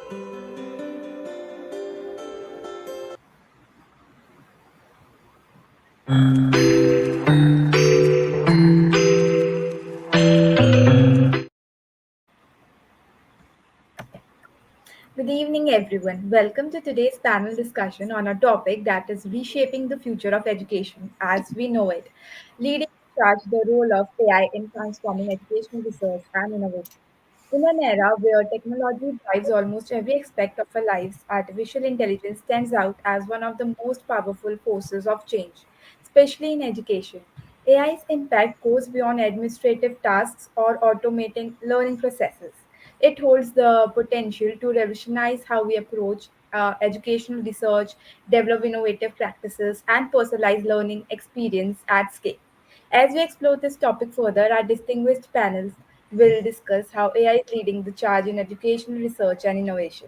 Good evening, everyone. Welcome to today's panel discussion on a topic that is reshaping the future of education as we know it, leading to charge the role of AI in transforming educational research and innovation. In an era where technology drives almost every aspect of our lives, artificial intelligence stands out as one of the most powerful forces of change, especially in education. AI's impact goes beyond administrative tasks or automating learning processes. It holds the potential to revolutionize how we approach educational research, develop innovative practices, and personalize learning experience at scale. As we explore this topic further, our distinguished panels will discuss how AI is leading the charge in educational research and innovation.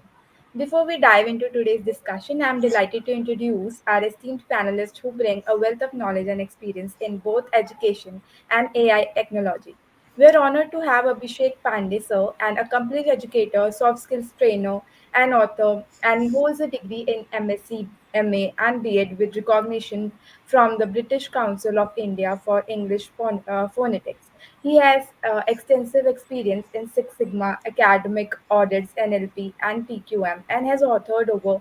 Before we dive into today's discussion, I'm delighted to introduce our esteemed panelists who bring a wealth of knowledge and experience in both education and AI technology. We're honored to have Abhishek Pandey, sir, an accomplished educator, soft skills trainer, and author, and he holds a degree in MSc, MA, and BEd with recognition from the British Council of India for English phonetics. He has extensive experience in Six Sigma, academic audits, NLP, and PQM, and has authored over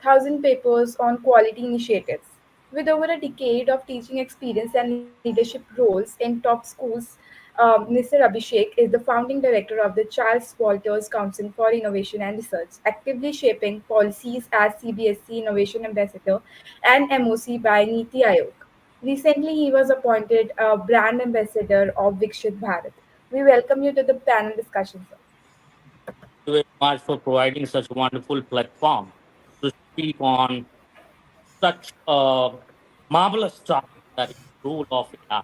1,000 papers on quality initiatives. With over a decade of teaching experience and leadership roles in top schools, Mr. Abhishek is the founding director of the Charles Walters Council for Innovation and Research, actively shaping policies as CBSC Innovation Ambassador and MOC by Niti Aayog. Recently, he was appointed a brand ambassador of Vikshit Bharat. We welcome you to the panel discussion, sir. Thank you very much for providing such a wonderful platform to speak on such a marvelous topic that is the role of AI.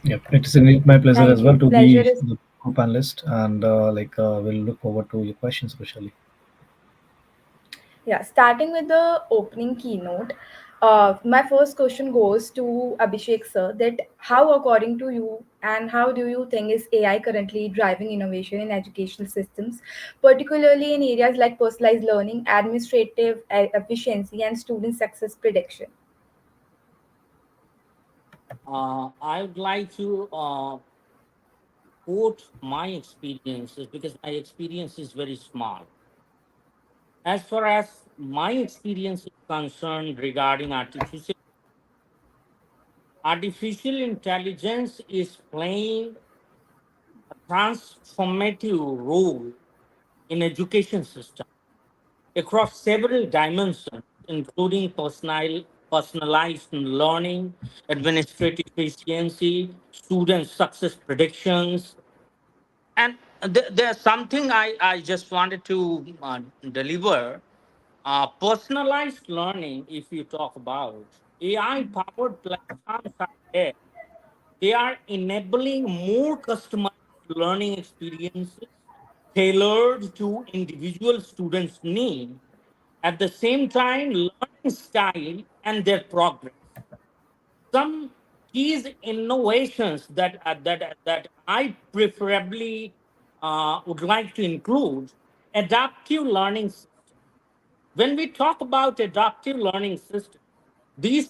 Yep, it is indeed my pleasure as Thank well you. to Pleasure be is the co-panelist, and we'll look forward to your questions, especially. Yeah, starting with the opening keynote, my first question goes to Abhishek sir. That how, according to you, and how do you think is AI currently driving innovation in educational systems, particularly in areas like personalized learning, administrative efficiency, and student success prediction? I would like to quote my experiences because my experience is very small. As far as my experience is concerned regarding artificial intelligence is playing a transformative role in education system across several dimensions, including personalized learning, administrative efficiency, student success predictions. And there's something I just wanted to deliver. Personalized learning, if you talk about AI powered platforms are there. They are enabling more customized learning experiences tailored to individual students' needs. At the same time, learning style and their progress. Some keys innovations that I preferably would like to include adaptive learning system. When we talk about adaptive learning system, these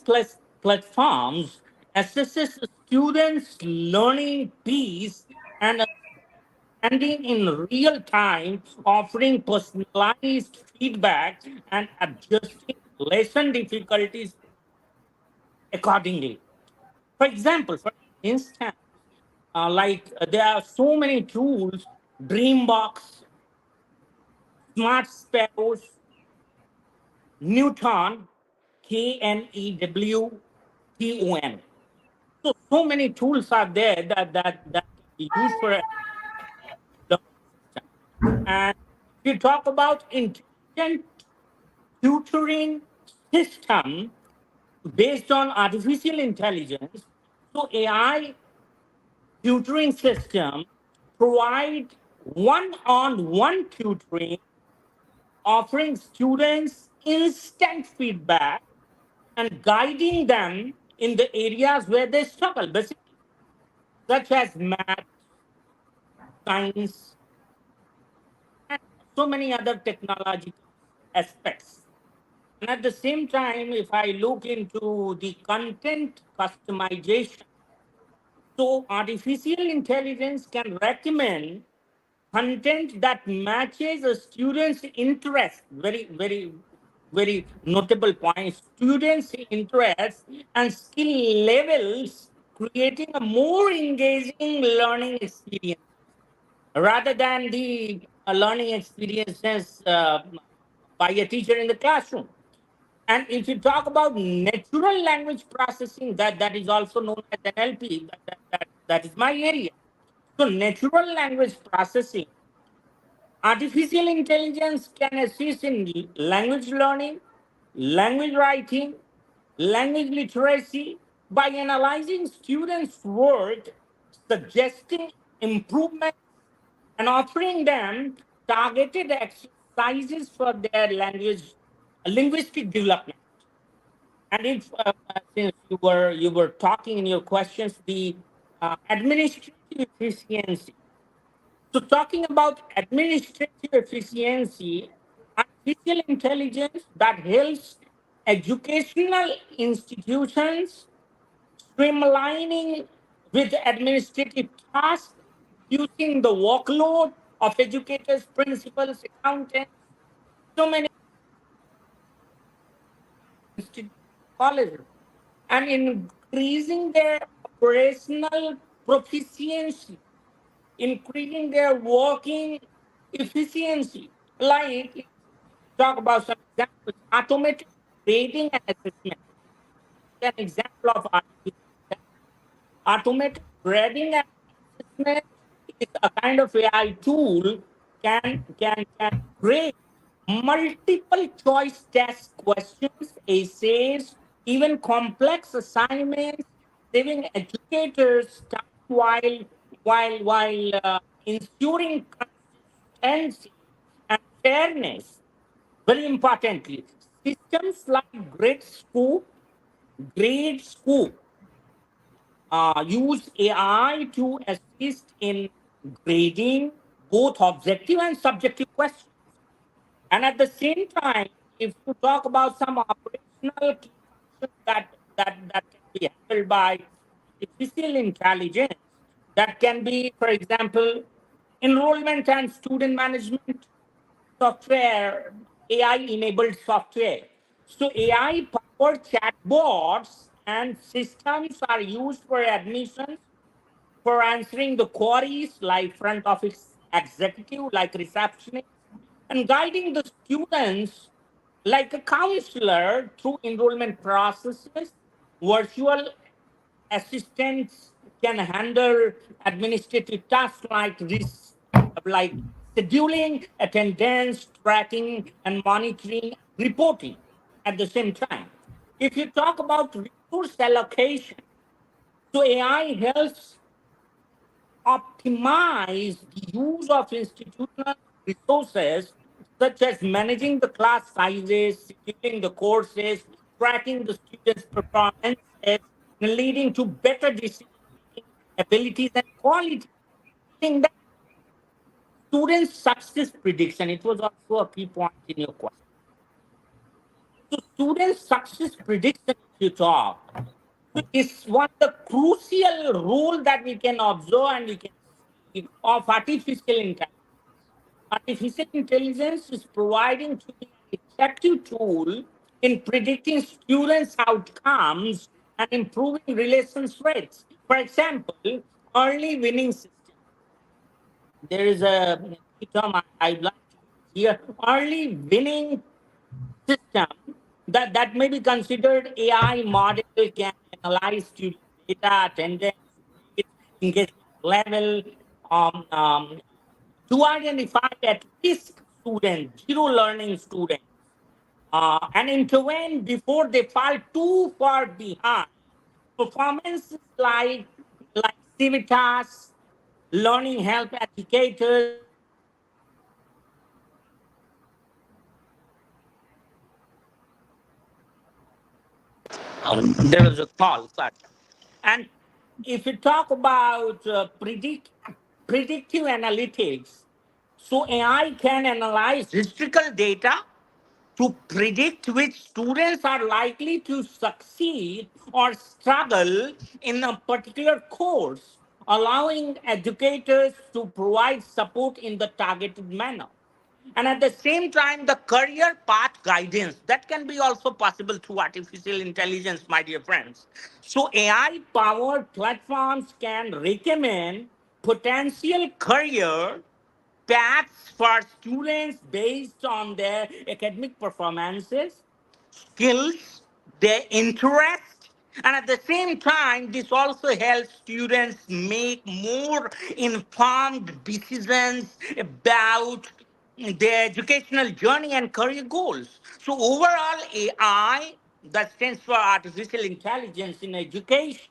platforms assesses students' learning pace and understanding in real time, offering personalized feedback and adjusting lesson difficulties accordingly. For instance, there are so many tools, Dreambox, Smart Sparrows, Newton, KNEWTON. So many tools are there that can be used for a learning system. And if you talk about intelligent tutoring system based on artificial intelligence, so AI tutoring system provide one-on-one tutoring, offering students instant feedback and guiding them in the areas where they struggle, basically, such as math, science, and so many other technological aspects. And at the same time, if I look into the content customization, so artificial intelligence can recommend content that matches a student's interest. Very notable point. Students' interests and skill levels, creating a more engaging learning experience rather than the learning experiences by a teacher in the classroom. And if you talk about natural language processing, that is also known as NLP, that is my area. So natural language processing, artificial intelligence can assist in language learning, language writing, language literacy by analyzing students' work, suggesting improvements, and offering them targeted exercises for their linguistic development. And if since you were talking in your questions, the administrative efficiency. So, talking about administrative efficiency, artificial intelligence that helps educational institutions streamlining with administrative tasks, reducing the workload of educators, principals, accountants, so many institute colleges, and increasing their operational proficiency, increasing their working efficiency. Like if you talk about some examples, automated grading and assessment, an example of artificial intelligence. Automated grading and assessment is a kind of AI tool can grade multiple choice test questions, essays, even complex assignments, saving educators time while ensuring consistency and fairness. Very importantly, systems like Grade Scoop use AI to assist in grading both objective and subjective questions. And at the same time, if you talk about some operational key functions that can be handled by artificial intelligence, that can be, for example, enrollment and student management software, AI enabled software. So AI powered chatbots and systems are used for admissions, for answering the queries like front office executive, like receptionist, and guiding the students like a counselor through enrollment processes. Virtual assistants can handle administrative tasks like scheduling, attendance, tracking, and monitoring, reporting at the same time. If you talk about resource allocation, so AI helps optimize the use of institutional resources, such as managing the class sizes, scheduling the courses, tracking the students' performances, and leading to better decision making abilities and quality. Think that student success prediction, it was also a key point in your question. So, student success prediction, if you talk, so is one of the crucial role that we can observe and we can see of artificial intelligence. Artificial intelligence is providing to be an effective tool in predicting students' outcomes and improving relations rates. For example, early winning system. There is a key term I'd like to use here. Early winning system that may be considered AI model can analyze student data, attendance, grades, engagement level, to identify at risk students, zero learning students, and intervene before they fall too far behind. Performances like Civitas, learning help educators, there was a call, sorry. And if you talk about predictive analytics, So AI can analyze historical data to predict which students are likely to succeed or struggle in a particular course, allowing educators to provide support in the targeted manner. And at the same time, the career path guidance that can be also possible through artificial intelligence, my dear friends. So, AI powered platforms can recommend potential career paths for students based on their academic performances, skills, their interest, and at the same time, this also helps students make more informed decisions about their educational journey and career goals. So, overall, AI, that stands for artificial intelligence in education.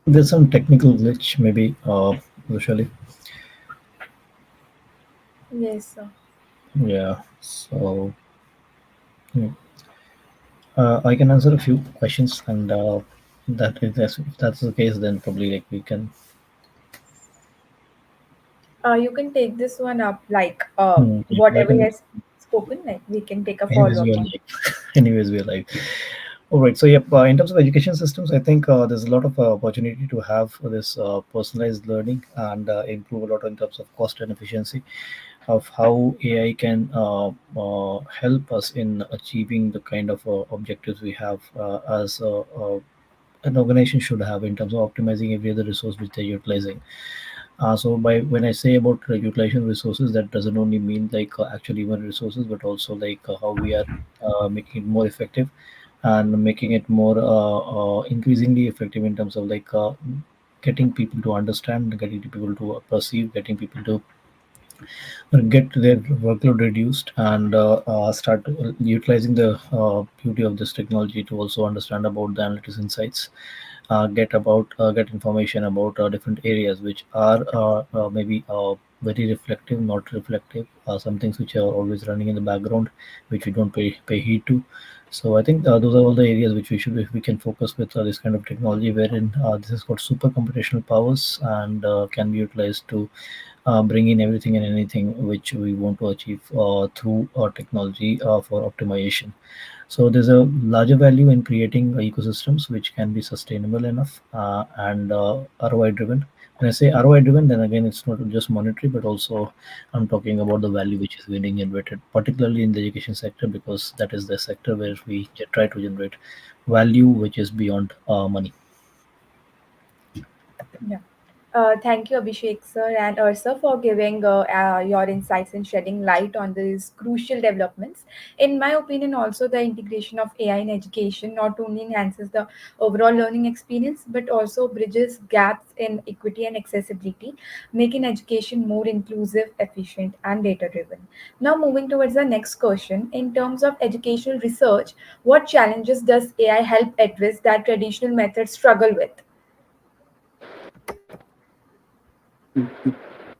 There's some technical glitch, maybe, usually. Yes, sir. Yeah. So yeah. I can answer a few questions, and if that's the case, then probably like we can. You can take this one up, like I whatever he can. has spoken, like we can take a Anyways, follow we up are on. live. Anyways, we are live. All right. So, yep. In terms of education systems, I think there's a lot of opportunity to have this personalized learning and improve a lot in terms of cost and efficiency of how AI can help us in achieving the kind of objectives we have as an organization should have in terms of optimizing every other resource which they're utilizing. So by when I say about utilization resources, that doesn't only mean like actual human resources, but also like how we are making it more effective and making it more increasingly effective in terms of like getting people to understand, getting people to perceive, getting people to get their workload reduced, and start utilizing the beauty of this technology to also understand about the analytics insights, get information about different areas which are maybe very reflective, not reflective, some things which are always running in the background which we don't pay heed to. So I think those are all the areas which we can focus with this kind of technology, wherein this has got super computational powers and can be utilized to bring in everything and anything which we want to achieve through technology for optimization. So there's a larger value in creating ecosystems which can be sustainable enough and ROI driven. When I say ROI driven, then again it's not just monetary, but also I'm talking about the value which is being generated, particularly in the education sector, because that is the sector where we try to generate value which is beyond money. Yeah. Thank you, Abhishek sir and sir, for giving your insights and shedding light on these crucial developments. In my opinion, also the integration of AI in education not only enhances the overall learning experience but also bridges gaps in equity and accessibility, making education more inclusive, efficient, and data-driven. Now, moving towards the next question, in terms of educational research, what challenges does AI help address that traditional methods struggle with?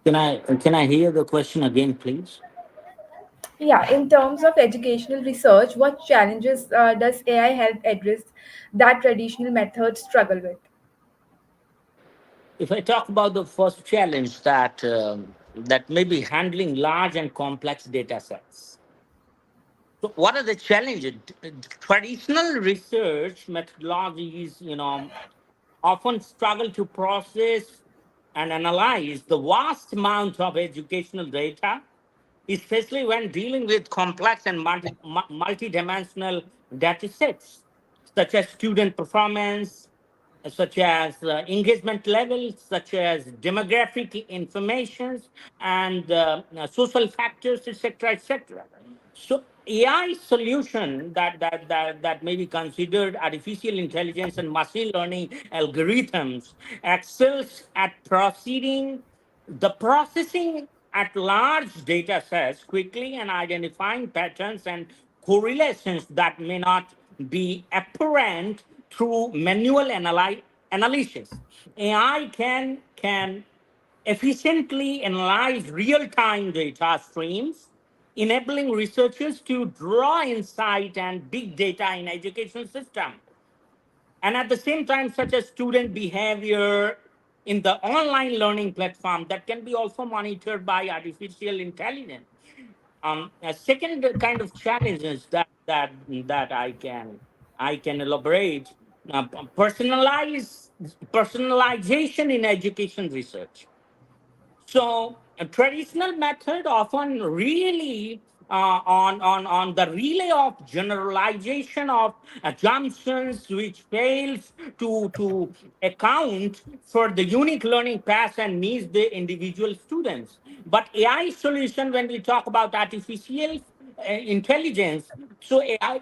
Can I hear the question again, please? Yeah, in terms of educational research, what challenges does AI help address that traditional methods struggle with? If I talk about the first challenge, that may be handling large and complex data sets. So, what are the challenges? Traditional research methodologies, often struggle to process and analyze the vast amount of educational data, especially when dealing with complex and multi-dimensional data sets, such as student performance, such as engagement levels, such as demographic informations, and social factors, etc., etc. So AI solution that may be considered artificial intelligence and machine learning algorithms excels at proceeding the processing at large data sets quickly and identifying patterns and correlations that may not be apparent through manual analysis. AI can efficiently analyze real-time data streams, enabling researchers to draw insight and big data in education system. And at the same time, such as student behavior in the online learning platform that can be also monitored by artificial intelligence. A second kind of challenges that I can elaborate, personalization in education research. So a traditional method often really on the relay of generalization of assumptions which fails to account for the unique learning paths and needs the individual students. But AI solution, when we talk about artificial intelligence, so AI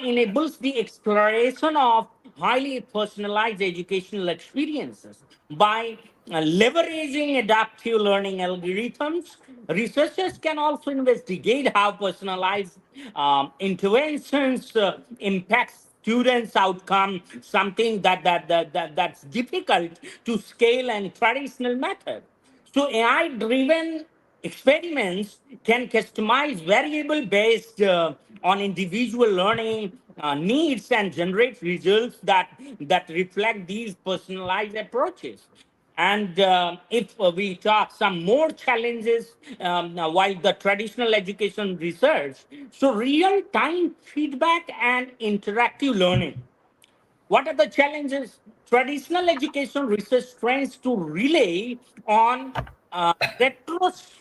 enables the exploration of highly personalized educational experiences by leveraging adaptive learning algorithms. Researchers can also investigate how personalized interventions impact students' outcome, something that's difficult to scale and traditional method. So AI driven experiments can customize variable based on individual learning needs and generate results that reflect these personalized approaches. And if we talk some more challenges, now, while the traditional education research, so real time feedback and interactive learning, what are the challenges? Traditional education research trends to rely on uh, retros-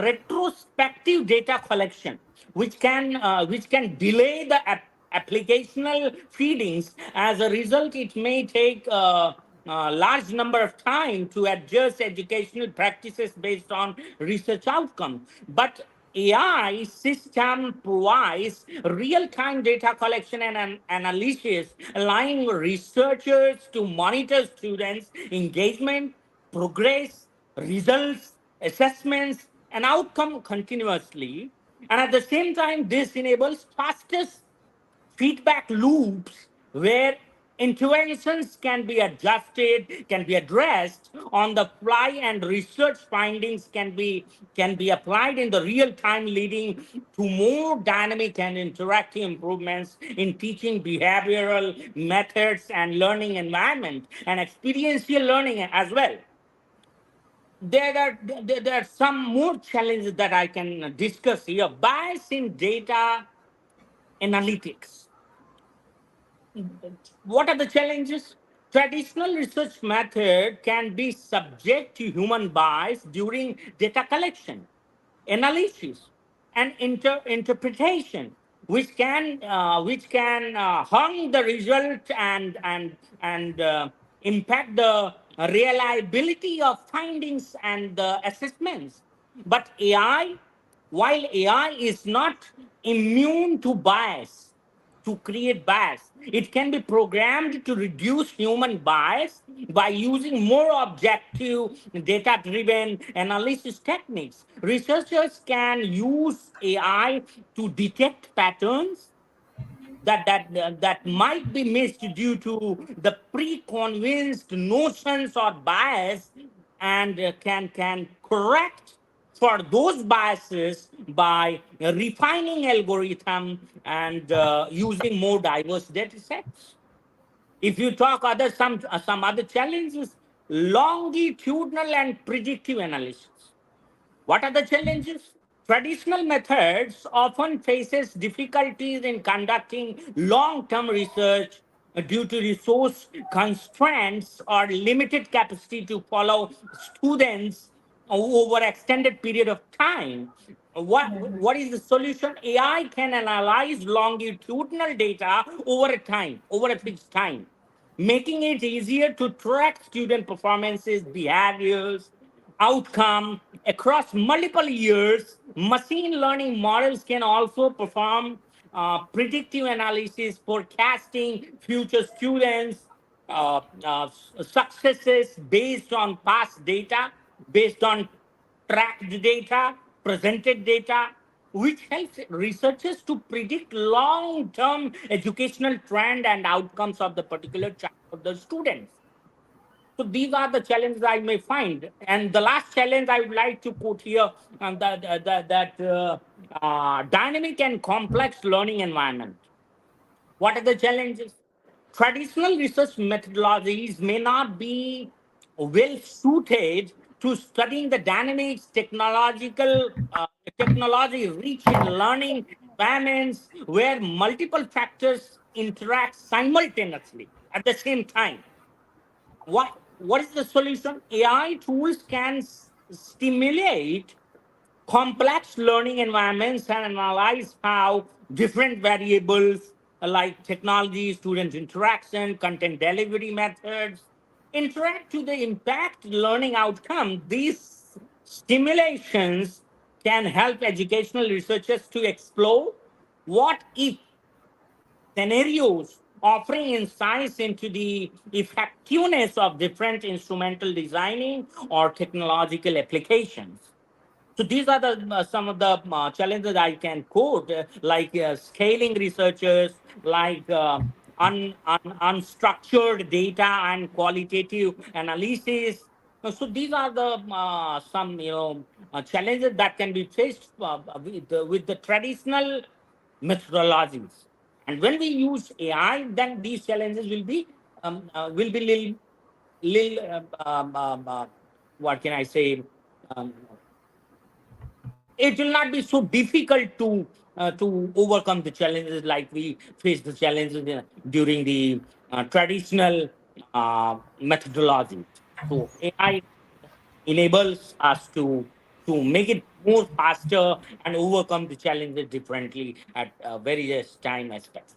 retrospective data collection, which can delay the applicational feedings. As a result, it may take a large number of time to adjust educational practices based on research outcome. But AI system provides real-time data collection and analysis, allowing researchers to monitor students' engagement, progress, results, assessments, and outcome continuously. And at the same time, this enables fastest feedback loops where interventions can be adjusted, can be addressed on the fly, and research findings can be applied in the real time, leading to more dynamic and interactive improvements in teaching behavioral methods and learning environment and experiential learning as well. There are some more challenges that I can discuss here. Bias in data analytics. What are the challenges? Traditional research method can be subject to human bias during data collection, analysis, and interpretation. which can harm the result and impact the reliability of findings and the assessments. But AI, while AI is not immune to bias, to create bias, it can be programmed to reduce human bias by using more objective, data driven analysis techniques. Researchers can use AI to detect patterns that might be missed due to the preconceived notions or bias, and can correct for those biases by refining algorithm and using more diverse data sets. If you talk other some other challenges, longitudinal and predictive analysis. What are the challenges? Traditional methods often faces difficulties in conducting long-term research due to resource constraints or limited capacity to follow students over extended period of time. What is the solution? AI can analyze longitudinal data over a time, over a fixed time, making it easier to track student performances, behaviors, outcome across multiple years. Machine learning models can also perform predictive analysis, forecasting future students' successes based on past data, based on tracked data, presented data, which helps researchers to predict long-term educational trend and outcomes of the particular child of the students. So these are the challenges I may find. And the last challenge I would like to put here, that dynamic and complex learning environment. What are the challenges? Traditional research methodologies may not be well suited to studying the dynamics, technology-rich learning environments where multiple factors interact simultaneously at the same time. What is the solution? AI tools can stimulate complex learning environments and analyze how different variables like technology, student interaction, content delivery methods interact to the impact learning outcome. These stimulations can help educational researchers to explore what if scenarios, offering insights into the effectiveness of different instrumental designing or technological applications. So these are the some of the challenges I can quote, like scaling researchers, like unstructured data and qualitative analysis. So these are the some challenges that can be faced with the traditional methodologies. And when we use AI, then these challenges will be what can I say? Um, it will not be so difficult to overcome the challenges like we face the challenges during the traditional methodology. So AI enables us to make it more faster and overcome the challenges differently at various time aspects.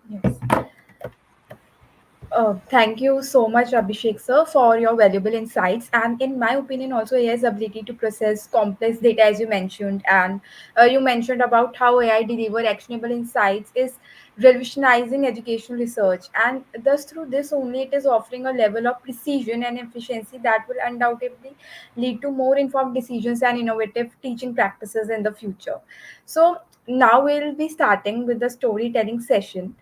Yes. Thank you so much, Abhishek sir, for your valuable insights. And in my opinion, also AI's ability to process complex data, as you mentioned, and you mentioned about how AI deliver actionable insights is revolutionizing educational research. And thus, through this only, it is offering a level of precision and efficiency that will undoubtedly lead to more informed decisions and innovative teaching practices in the future. So now we'll be starting with the storytelling session.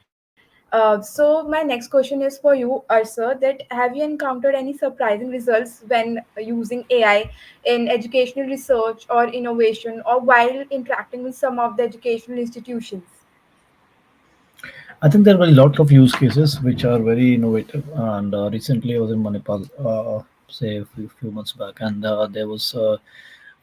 So my next question is for you, Arsa, that have you encountered any surprising results when using AI in educational research or innovation or while interacting with some of the educational institutions? I think there were a lot of use cases which are very innovative. And recently, I was in Manipal, say few months back, and there was a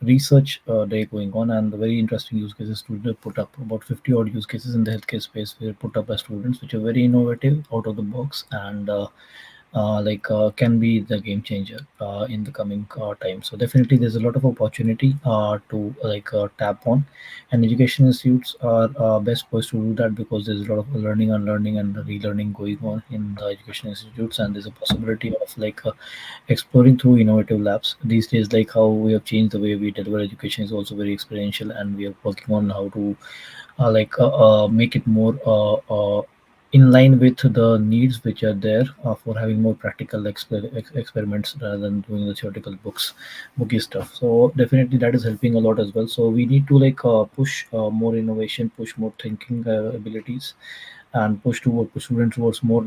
research day going on, and the very interesting use cases students put up. About 50 odd use cases in the healthcare space were put up by students, which are very innovative, out of the box, and can be the game changer in the coming time. So definitely there's a lot of opportunity to tap on, and education institutes are best poised to do that, because there's a lot of learning, unlearning, and relearning going on in the education institutes, and there's a possibility of exploring through innovative labs these days. Like how we have changed the way we deliver education is also very experiential, and we are working on how to make it more in line with the needs which are there for having more practical experiments rather than doing the theoretical booky stuff. So definitely that is helping a lot as well. So we need to push more innovation, push more thinking abilities, and push students towards more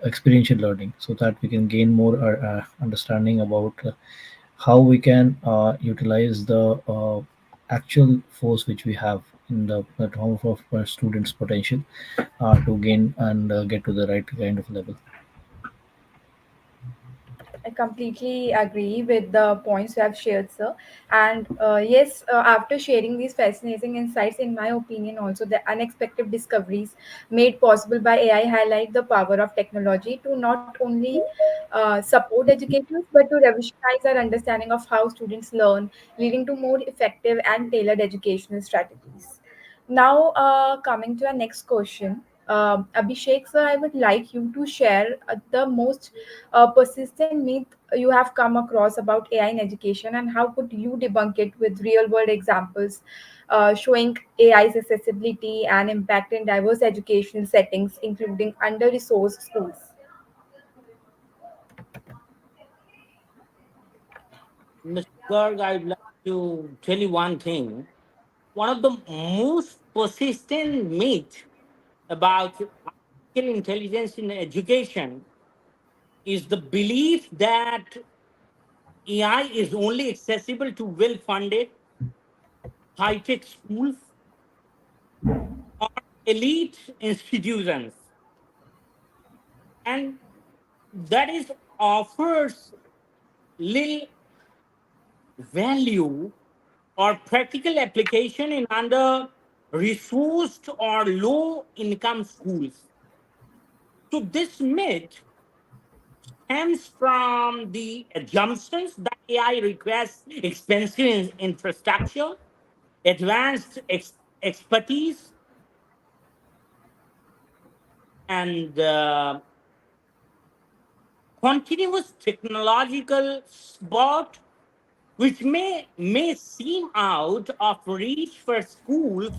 experiential learning, so that we can gain more understanding about how we can utilize the actual force which we have in the platform of students' potential to gain and get to the right kind of level. I completely agree with the points you have shared, sir. And yes, after sharing these fascinating insights, in my opinion, also the unexpected discoveries made possible by AI highlight the power of technology to not only support educators but to revolutionize our understanding of how students learn, leading to more effective and tailored educational strategies. Now, coming to our next question, Abhishek, sir, I would like you to share the most persistent myth you have come across about AI in education, and how could you debunk it with real world examples showing AI's accessibility and impact in diverse educational settings, including under resourced schools? Mr. Garg, I'd like to tell you one thing. One of the most persistent myths about artificial intelligence in education is the belief that AI is only accessible to well funded, high tech schools or elite institutions. And that is offers little value or practical application in under resourced or low income schools. So this myth stems from the assumptions that AI requires expensive infrastructure, advanced expertise, and continuous technological support, which may seem out of reach for schools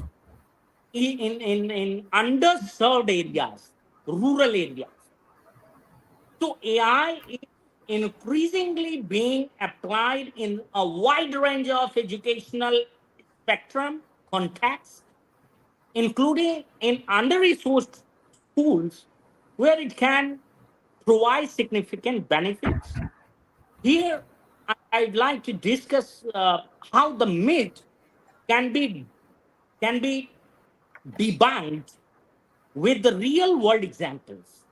in underserved areas, rural areas. So AI is increasingly being applied in a wide range of educational spectrum contexts, including in under-resourced schools, where it can provide significant benefits. Here, I'd like to discuss how the myth can be can be debunked with the real world examples.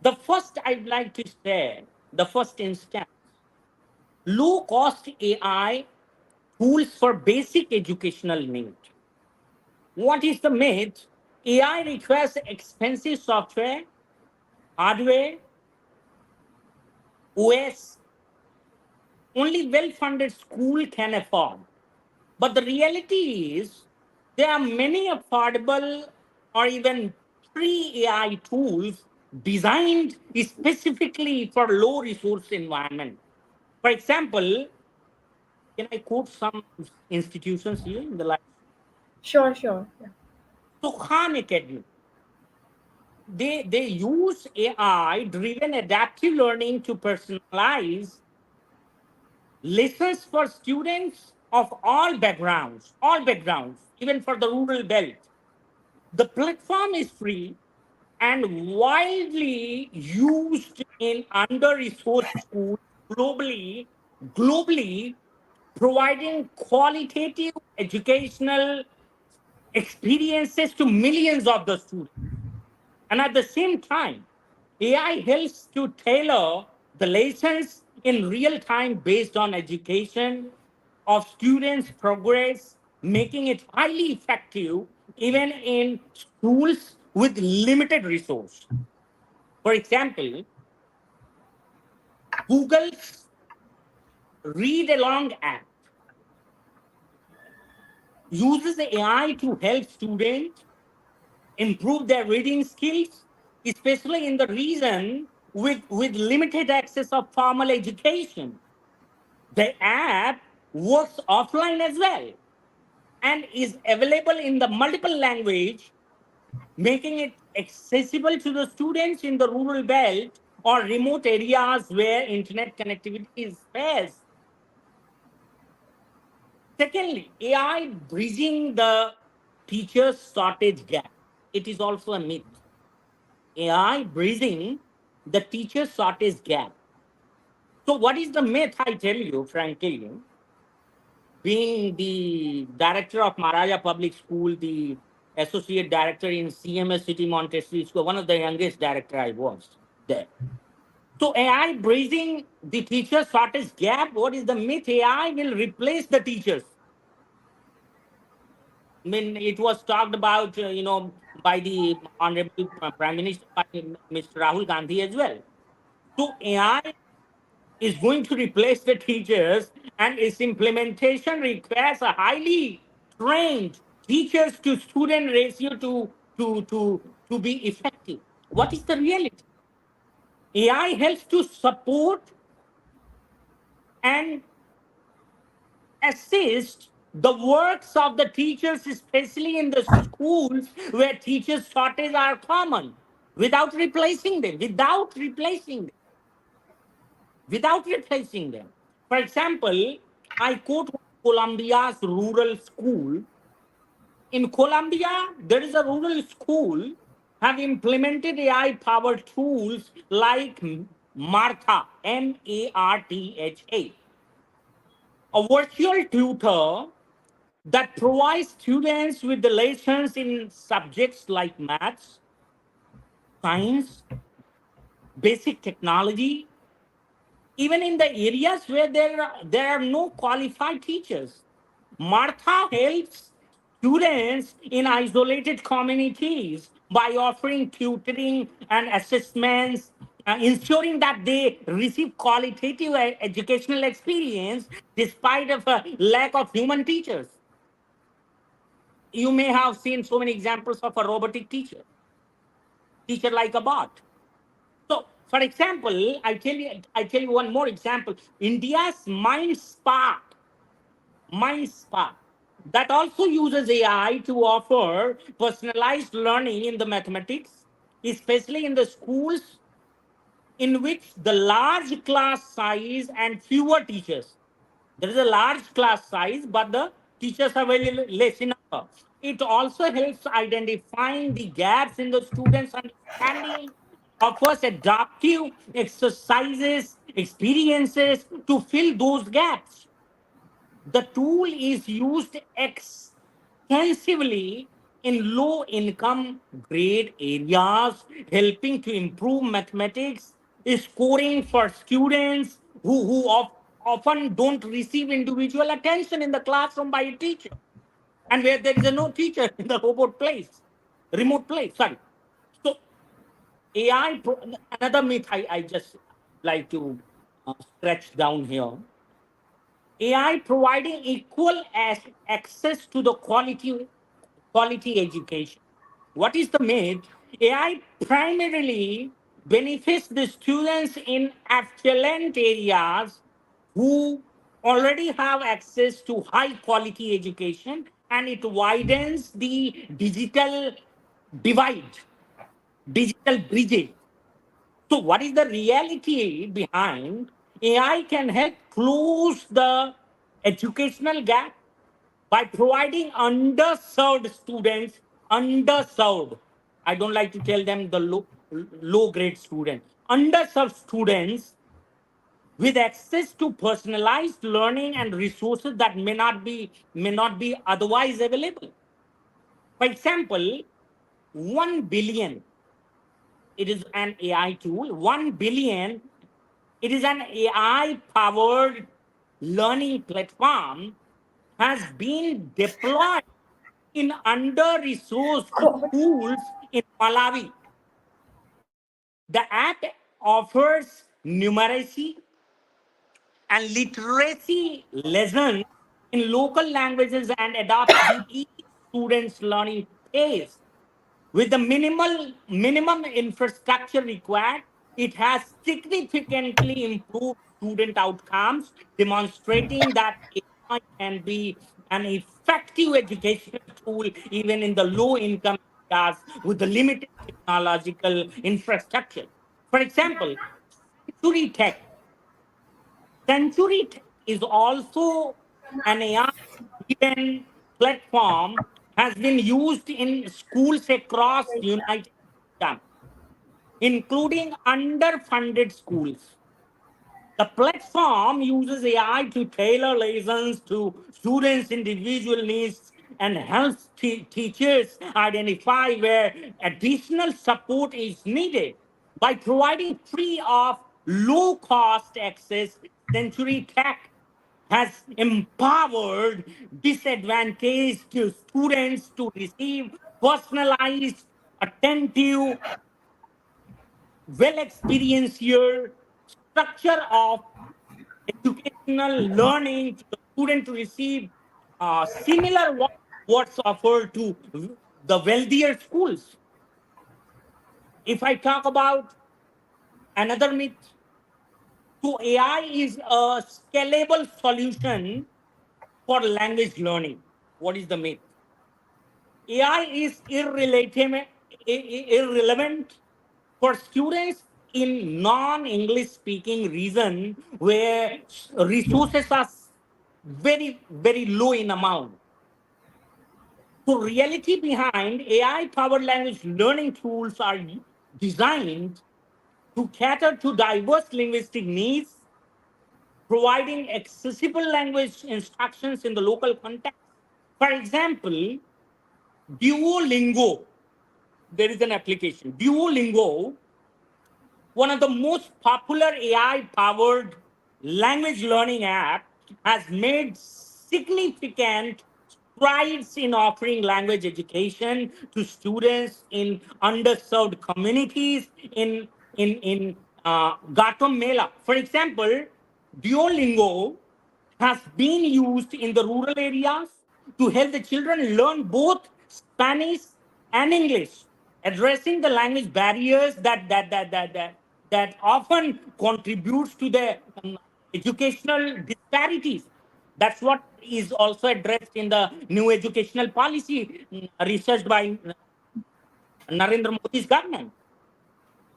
The first I'd like to share, the first instance, low cost AI tools for basic educational need. What is the myth? AI requires expensive software, hardware, OS, only well funded school can afford. But the reality is, there are many affordable or even free AI tools designed specifically for low resource environment. For example, can I quote some institutions here in the live show? Sure, sure. Yeah. So Khan Academy, they use AI driven adaptive learning to personalize lessons for students of all backgrounds, even for the rural belt. The platform is free and widely used in under-resourced schools globally, providing qualitative educational experiences to millions of the students. And at the same time, AI helps to tailor the lessons in real time based on education of students' progress, making it highly effective even in schools with limited resource. For example, Google's Read Along app uses AI to help students improve their reading skills, especially in the region with limited access of formal education. The app works offline as well and is available in the multiple language, making it accessible to the students in the rural belt or remote areas where internet connectivity is scarce. Secondly, AI bridging the teacher shortage gap. It is also a myth. AI bridging the teacher shortage gap. So, what is the myth? I tell you, frankly, being the director of Maharaja Public School, the associate director in CMS City Montessori School, one of the youngest director I was there. So, AI bridging the teacher shortage gap. What is the myth? AI will replace the teachers. I mean, it was talked about, by the Honorable Prime Minister, by Mr. Rahul Gandhi as well. So AI is going to replace the teachers, and its implementation requires a highly trained teachers to student ratio to be effective. What is the reality? AI helps to support and assist the works of the teachers, especially in the schools where teachers shortage are common, without replacing them, without replacing them. For example, I quote Colombia's rural school. In Colombia, there is a rural school have implemented AI-powered tools like Martha, a virtual tutor that provides students with the lessons in subjects like maths, science, basic technology, even in the areas where there are no qualified teachers. Martha helps students in isolated communities by offering tutoring and assessments, ensuring that they receive qualitative educational experience despite of a lack of human teachers. You may have seen so many examples of a robotic teacher like a bot. So, for example, I tell you one more example. India's Mind Spark, that also uses AI to offer personalized learning in the mathematics, especially in the schools in which the large class size and fewer teachers. There is a large class size, but the teachers are very less in number. It also helps identifying the gaps in the students' understanding, offers adaptive exercises, experiences to fill those gaps. The tool is used extensively in low income grade areas, helping to improve mathematics scoring for students who often don't receive individual attention in the classroom by a teacher, and where there is no teacher in the remote place. Sorry. So, another myth I just like to stretch down here. AI providing equal access to the quality education. What is the myth? AI primarily benefits the students in affluent areas who already have access to high quality education, and it widens the divide, digital bridges. So, what is the reality behind AI can help close the educational gap by providing underserved students, underserved. I don't like to tell them the low grade students, underserved students with access to personalized learning and resources that may not be otherwise available. For example, 1 billion, it is an AI tool, 1 billion, it is an AI powered learning platform, has been deployed in under resourced God. schools in Malawi. The app offers numeracy and literacy lessons in local languages and adapts to each student's learning pace. With the minimum infrastructure required, it has significantly improved student outcomes, demonstrating that AI can be an effective educational tool even in the low income areas with the limited technological infrastructure. For example, Century Tech. Century Tech is also an AI driven platform, has been used in schools across United Kingdom, including underfunded schools. The platform uses AI to tailor lessons to students' individual needs and helps teachers identify where additional support is needed. By providing free of low cost access, Century Tech has empowered disadvantaged students to receive personalized, attentive, well experienced year structure of educational learning to the student to receive similar what's offered to the wealthier schools. If I talk about another myth, so AI is a scalable solution for language learning. What is the myth? AI is irrelevant for students in non-English speaking region where resources are very low in amount. So reality behind AI powered language learning tools are designed to cater to diverse linguistic needs, providing accessible language instructions in the local context. For example, Duolingo, there is an application. Duolingo, one of the most popular AI powered language learning app, has made significant strides in offering language education to students in underserved communities in Guatemala. For example, Duolingo has been used in the rural areas to help the children learn both Spanish and English, addressing the language barriers that often contributes to the educational disparities. That's what is also addressed in the new educational policy researched by Narendra Modi's government.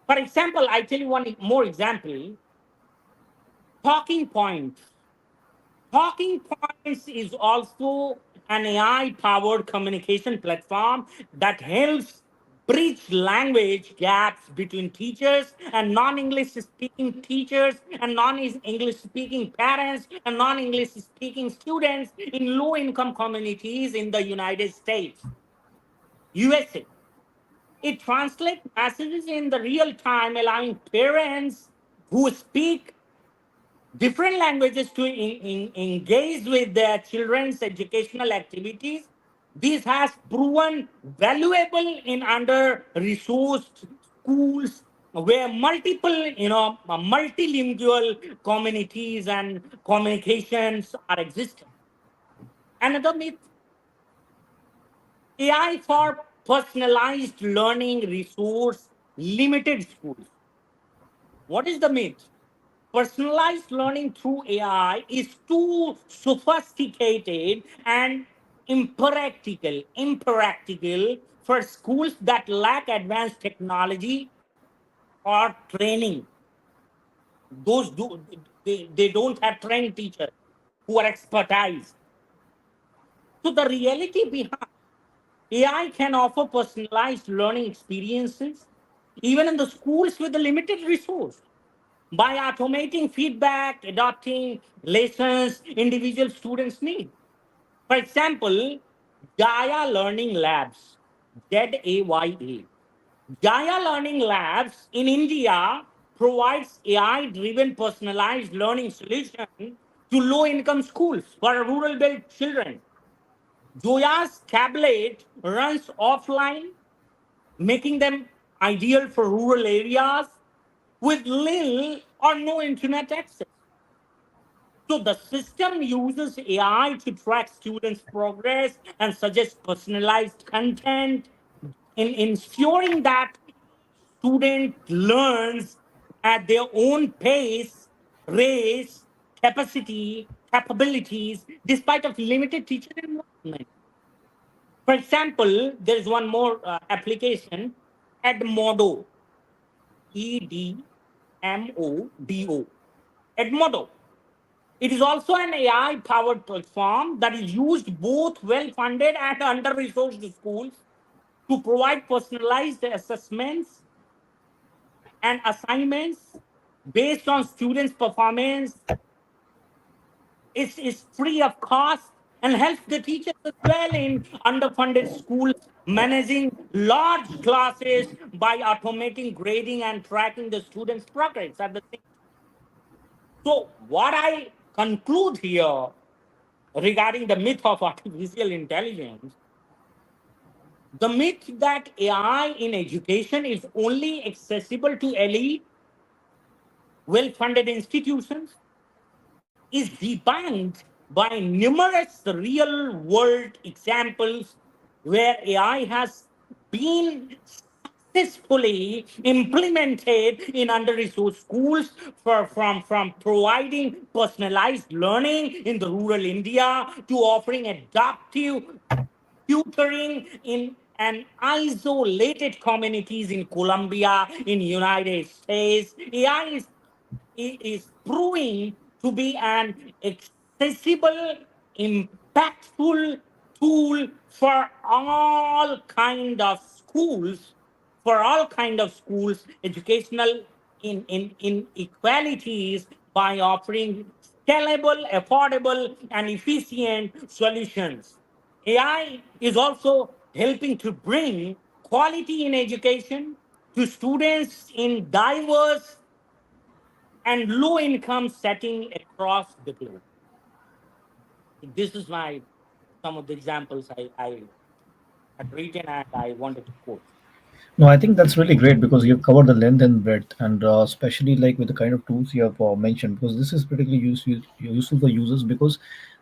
For example, I tell you one more example. Talking points. Talking Points is also an AI powered communication platform that helps bridge language gaps between teachers and non English speaking teachers and non English speaking parents and non English speaking students in low income communities in the United States, USA. It translates messages in the real time, allowing parents who speak different languages to engage with their children's educational activities. This has proven valuable in under resourced schools where multiple, multilingual communities and communications are existing. Another myth, AI for personalized learning resource limited schools. What is the myth? Personalized learning through AI is too sophisticated and impractical for schools that lack advanced technology or training. They don't have trained teachers who are expertise. So the reality behind AI can offer personalized learning experiences even in the schools with the limited resource. By automating feedback, adopting lessons individual students need. For example, Jaya Learning Labs, ZAYA. Jaya Learning Labs in India provides AI-driven personalized learning solution to low-income schools for rural belt children. Joya's tablet runs offline, making them ideal for rural areas with little or no internet access. So the system uses AI to track students' progress and suggest personalized content in ensuring that student learns at their own pace, race, capacity, capabilities, despite of limited teacher involvement. For example, there is one more application, Edmodo, Edmodo. Edmodo. It is also an AI powered platform that is used both well funded and under resourced schools to provide personalized assessments and assignments based on students' performance. It's free of cost and helps the teachers as well in underfunded schools managing large classes by automating grading and tracking the students' progress at the same time. So, what I conclude here regarding the myth of artificial intelligence, the myth that AI in education is only accessible to elite, well funded institutions is debunked by numerous real world examples where AI has been successfully implemented in under resourced schools from providing personalized learning in the rural India to offering adaptive tutoring in an isolated communities in Colombia, in United States. AI is proving to be an accessible, impactful tool for all kind of schools, educational inequalities by offering scalable, affordable, and efficient solutions. AI is also helping to bring quality in education to students in diverse and low income setting across the globe. This is my some of the examples I had written and I wanted to quote. No, I think that's really great because you've covered the length and breadth, and especially like with the kind of tools you have mentioned, because this is particularly useful for users because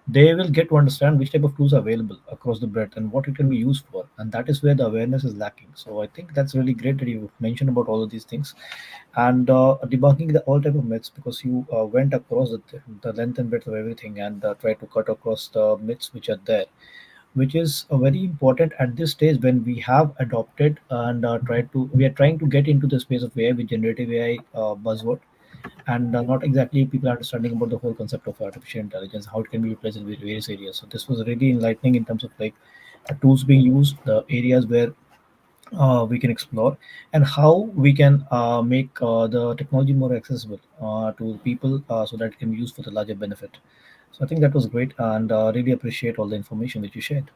they will get to understand which type of tools are available across the breadth and what it can be used for, and that is where the awareness is lacking. So I think that's really great that you mentioned about all of these things, and debunking the all type of myths because you went across the length and breadth of everything and tried to cut across the myths which are there, which is very important at this stage when we have adopted and we are trying to get into the space of AI with generative AI buzzword, and not exactly people are understanding about the whole concept of artificial intelligence, how it can be utilized in various areas. So this was really enlightening in terms of like the tools being used, the areas where we can explore, and how we can make the technology more accessible to people so that it can be used for the larger benefit. So I think that was great, and really appreciate all the information that you shared.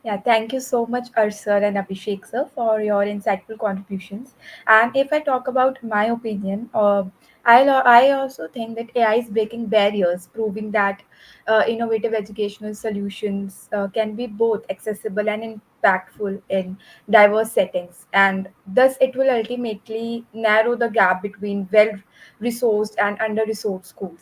Yeah, thank you so much, Arsh sir and Abhishek sir, for your insightful contributions. And if I talk about my opinion, I also think that AI is breaking barriers, proving that innovative educational solutions can be both accessible and impactful in diverse settings. And thus, it will ultimately narrow the gap between well resourced and under resourced schools.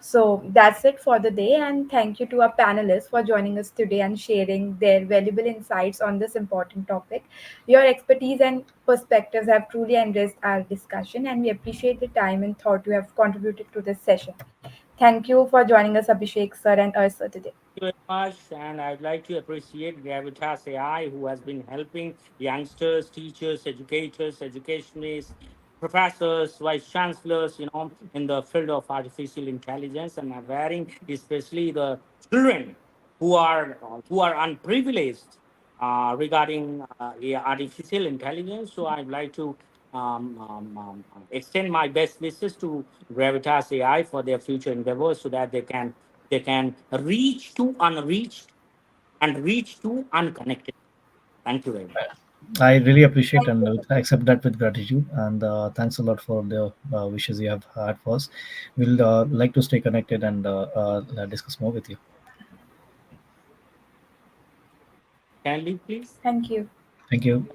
So that's it for the day, and thank you to our panelists for joining us today and sharing their valuable insights on this important topic. Your expertise and perspectives have truly enriched our discussion, and we appreciate the time and thought you have contributed to this session. Thank you for joining us, Abhishek sir and Urs sir today. You very much, and I'd like to appreciate Gravitas AI, who has been helping youngsters, teachers, educators, educationists, professors, vice chancellors, in the field of artificial intelligence, and varying especially the children who are unprivileged regarding artificial intelligence. So I'd like to extend my best wishes to Gravitas AI for their future endeavors, so that they can reach to unreached and reach to unconnected. Thank you very much. I really appreciate Thank and you. accept that with gratitude. And thanks a lot for the wishes you have had for us. We'll like to stay connected and discuss more with you. Can you please? Thank you. Thank you.